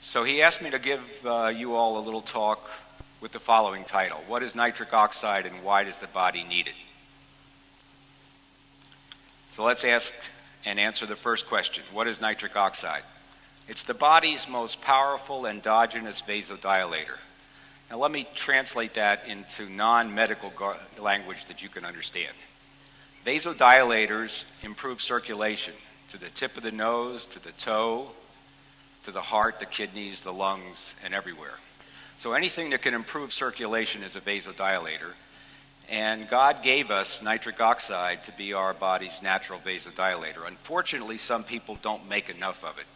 So he asked me to give you all a little talk with the following title: What is nitric oxide and why does the body need it? So let's ask and answer the first question. What is nitric oxide? It's the body's most powerful endogenous vasodilator. Now let me translate that into non-medical language that you can understand. Vasodilators improve circulation to the tip of the nose, to the toe, to the heart, the kidneys, the lungs, and everywhere. So anything that can improve circulation is a vasodilator. And God gave us nitric oxide to be our body's natural vasodilator. Unfortunately, some people don't make enough of it.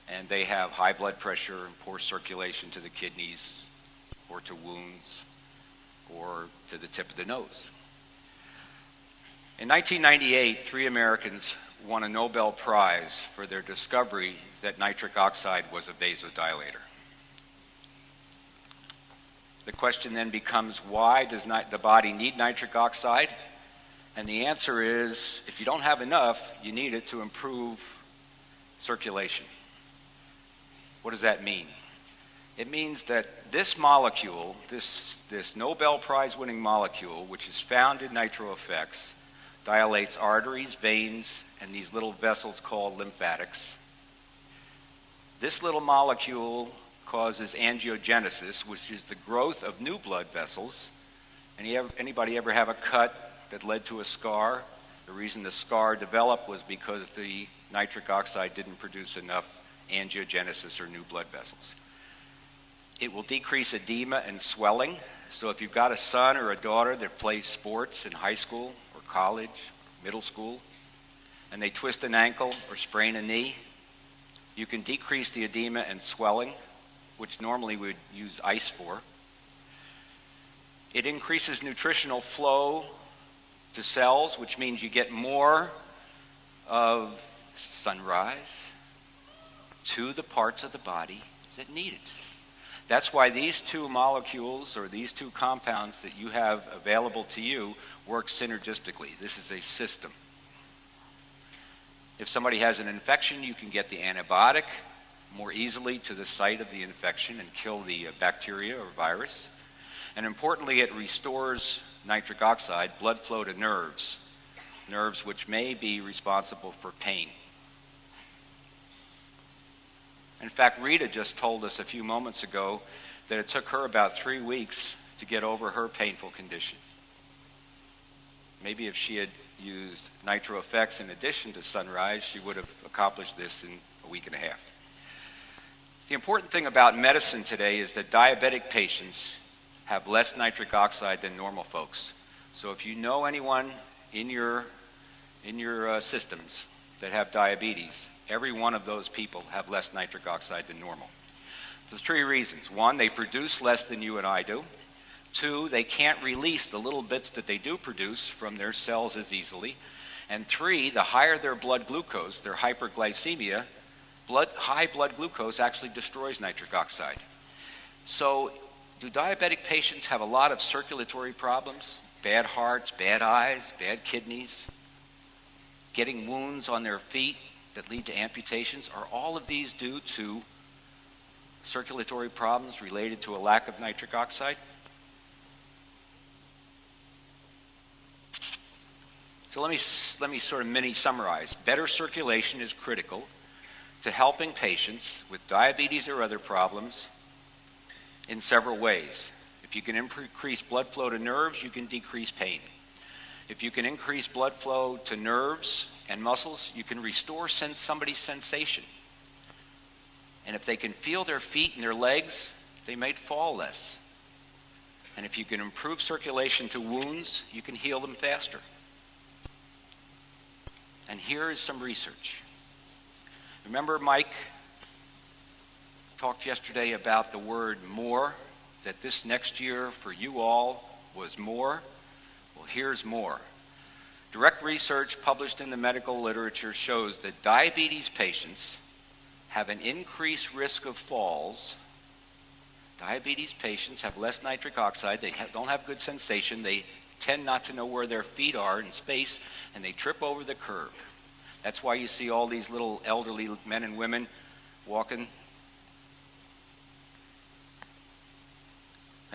And they have high blood pressure and poor circulation to the kidneys, or to wounds, or to the tip of the nose. In 1998, 3 Americans won a Nobel Prize for their discovery that nitric oxide was a vasodilator. The question then becomes, why does the body need nitric oxide? And the answer is, if you don't have enough, you need it to improve circulation. What does that mean? It means that this molecule, this Nobel Prize winning molecule, which is found in nitroeffects, dilates arteries, veins, and these little vessels called lymphatics. This little molecule causes angiogenesis, which is the growth of new blood vessels. Anybody ever have a cut that led to a scar? The reason the scar developed was because the nitric oxide didn't produce enough angiogenesis or new blood vessels. It will decrease edema and swelling. So if you've got a son or a daughter that plays sports in high school or college, middle school, and they twist an ankle or sprain a knee, you can decrease the edema and swelling, which normally we'd use ice for. It increases nutritional flow to cells, which means you get more of sunrise to the parts of the body that need it. That's why these 2 molecules, or these 2 compounds that you have available to you, work synergistically. This is a system. If somebody has an infection, you can get the antibiotic more easily to the site of the infection and kill the bacteria or virus. And importantly, it restores nitric oxide blood flow to nerves which may be responsible for pain. In fact, Rita just told us a few moments ago that it took her about 3 weeks to get over her painful condition. Maybe if she had used NitroFX in addition to Sunrise, she would have accomplished this in a week and a half. The important thing about medicine today is that diabetic patients have less nitric oxide than normal folks. So if you know anyone in your systems that have diabetes, every one of those people have less nitric oxide than normal. For 3 reasons. 1, they produce less than you and I do. 2, they can't release the little bits that they do produce from their cells as easily. And 3, the higher their blood glucose, their hyperglycemia, high blood glucose actually destroys nitric oxide. So do diabetic patients have a lot of circulatory problems? Bad hearts, bad eyes, bad kidneys, getting wounds on their feet that lead to amputations? Are all of these due to circulatory problems related to a lack of nitric oxide? So let me sort of mini summarize. Better circulation is critical to helping patients with diabetes or other problems in several ways. If you can increase blood flow to nerves, you can decrease pain. If you can increase blood flow to nerves and muscles, you can restore somebody's sensation. And if they can feel their feet and their legs, they might fall less. And if you can improve circulation to wounds, you can heal them faster. And here is some research. Remember Mike talked yesterday about the word more, that this next year for you all was more? Well, here's more. Direct research published in the medical literature shows that diabetes patients have an increased risk of falls. Diabetes patients have less nitric oxide, they don't have good sensation, they tend not to know where their feet are in space, and they trip over the curb. That's why you see all these little elderly men and women walking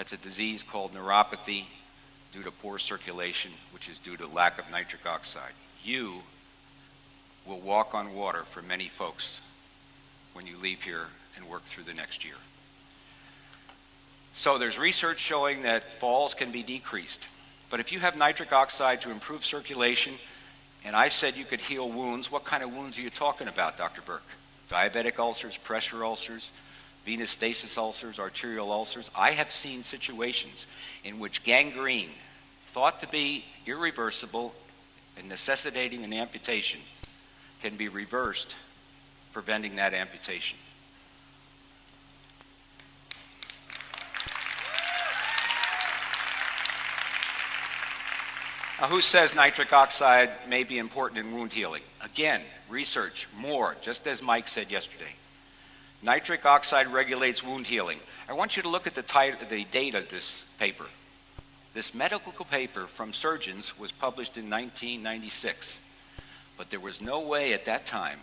That's a disease called neuropathy due to poor circulation, which is due to lack of nitric oxide. You will walk on water for many folks when you leave here and work through the next year. So there's research showing that falls can be decreased. But if you have nitric oxide to improve circulation, and I said you could heal wounds, what kind of wounds are you talking about, Dr. Burke? Diabetic ulcers, pressure ulcers, venous stasis ulcers, arterial ulcers. I have seen situations in which gangrene, thought to be irreversible and necessitating an amputation, can be reversed, preventing that amputation. Now, who says nitric oxide may be important in wound healing? Again, research, more, just as Mike said yesterday. Nitric oxide regulates wound healing. I want you to look at the date of this paper. This medical paper from surgeons was published in 1996, but there was no way at that time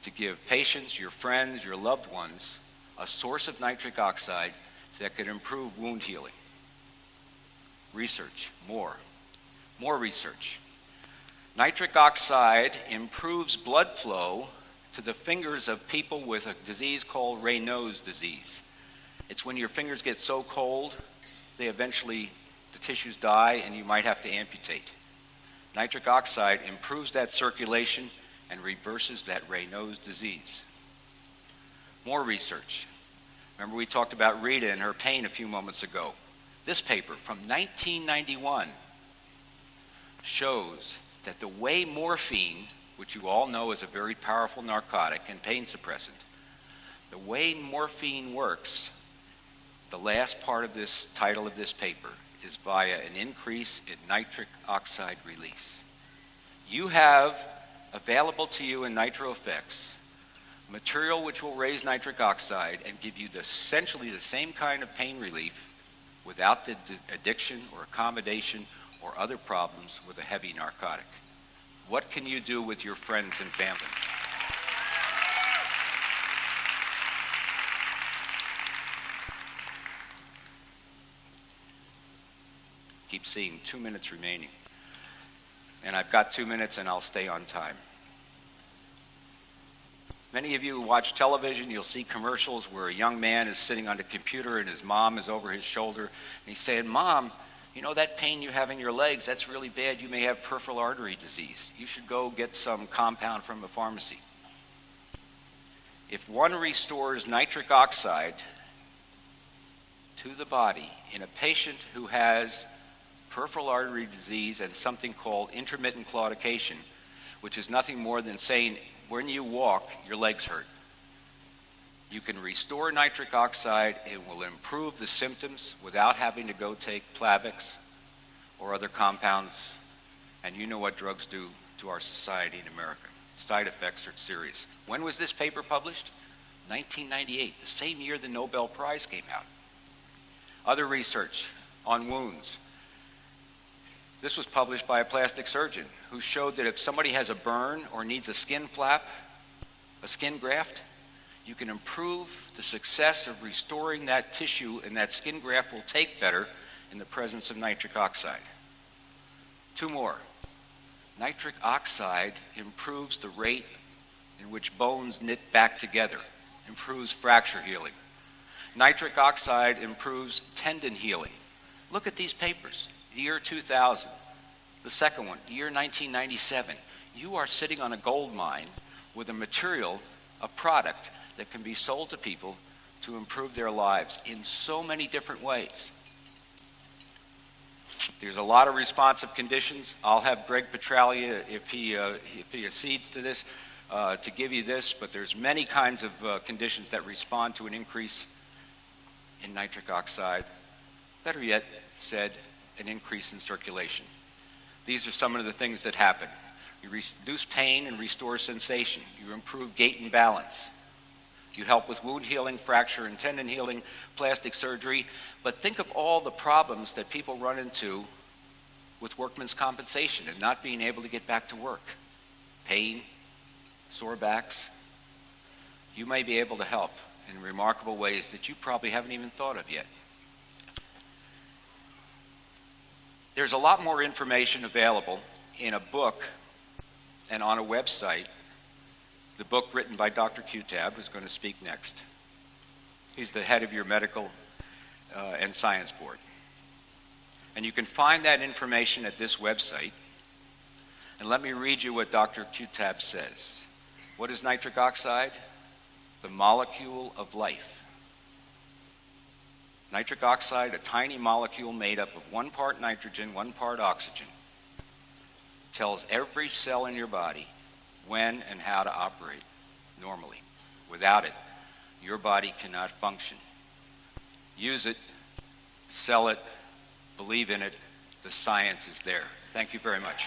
to give patients, your friends, your loved ones, a source of nitric oxide that could improve wound healing. Research, more research. Nitric oxide improves blood flow to the fingers of people with a disease called Raynaud's disease. It's when your fingers get so cold, the tissues die and you might have to amputate. Nitric oxide improves that circulation and reverses that Raynaud's disease. More research. Remember we talked about Rita and her pain a few moments ago. This paper from 1991 shows that the way morphine, which you all know is a very powerful narcotic and pain suppressant, the way morphine works, the last part of this title of this paper, is via an increase in nitric oxide release. You have available to you in NitroFX material which will raise nitric oxide and give you essentially the same kind of pain relief without the addiction or accommodation or other problems with a heavy narcotic. What can you do with your friends and family? Keep seeing 2 minutes remaining. And I've got 2 minutes and I'll stay on time. Many of you who watch television, you'll see commercials where a young man is sitting on a computer and his mom is over his shoulder and he's saying, "Mom, you know that pain you have in your legs, that's really bad. You may have peripheral artery disease. You should go get some compound from a pharmacy." If one restores nitric oxide to the body in a patient who has peripheral artery disease and something called intermittent claudication, which is nothing more than saying when you walk, your legs hurt, you can restore nitric oxide. It will improve the symptoms without having to go take Plavix or other compounds. And you know what drugs do to our society in America. Side effects are serious. When was this paper published? 1998, the same year the Nobel Prize came out. Other research on wounds. This was published by a plastic surgeon who showed that if somebody has a burn or needs a skin flap, a skin graft, you can improve the success of restoring that tissue, and that skin graft will take better in the presence of nitric oxide. 2 more. Nitric oxide improves the rate in which bones knit back together, improves fracture healing. Nitric oxide improves tendon healing. Look at these papers. The year 2000. The second one, the year 1997. You are sitting on a gold mine with a material, a product that can be sold to people to improve their lives in so many different ways. There's a lot of responsive conditions. I'll have Greg Petralia, if he accedes to this, to give you this, but there's many kinds of conditions that respond to an increase in nitric oxide. Better yet said, an increase in circulation. These are some of the things that happen. You reduce pain and restore sensation. You improve gait and balance. You help with wound healing, fracture and tendon healing, plastic surgery. But think of all the problems that people run into with workman's compensation and not being able to get back to work. Pain, sore backs. You may be able to help in remarkable ways that you probably haven't even thought of yet. There's a lot more information available in a book and on a website. The book written by Dr. Q-Tab, who's going to speak next. He's the head of your medical and science board. And you can find that information at this website. And let me read you what Dr. Q-Tab says. What is nitric oxide? The molecule of life. Nitric oxide, a tiny molecule made up of 1 part nitrogen, 1 part oxygen, tells every cell in your body when and how to operate normally. Without it, your body cannot function. Use it, sell it, believe in it. The science is there. Thank you very much.